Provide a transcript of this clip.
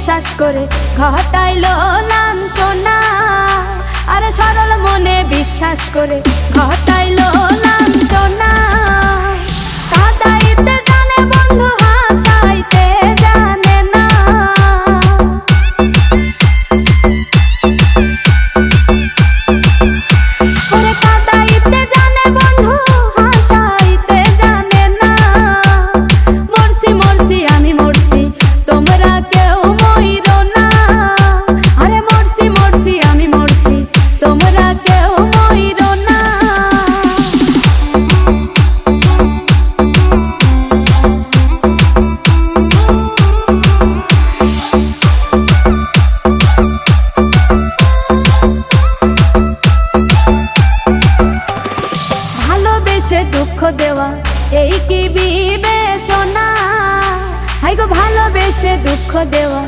বিশ্বাস করে ঘটাইলো লাঞ্ছনা। আরে সরল মনে বিশ্বাস করে ঘটাইলো লাঞ্ছনা। কাঁদাইতে জানে বন্ধু হাসাইতে জানে না। ওরে কাঁদাইতে জানে বন্ধু হাসাইতে জানে না। মরছি মরছি আমি মরছি তোমরা কেউ মইরো না। আরে মরছি মরছি আমি মরছি তোমরা কেউ মইরো না। ভালোবেসে দুঃখ দেওয়া এই কি বিবেচনা? হাই গো ভালোবেসে দুঃখ দেওয়া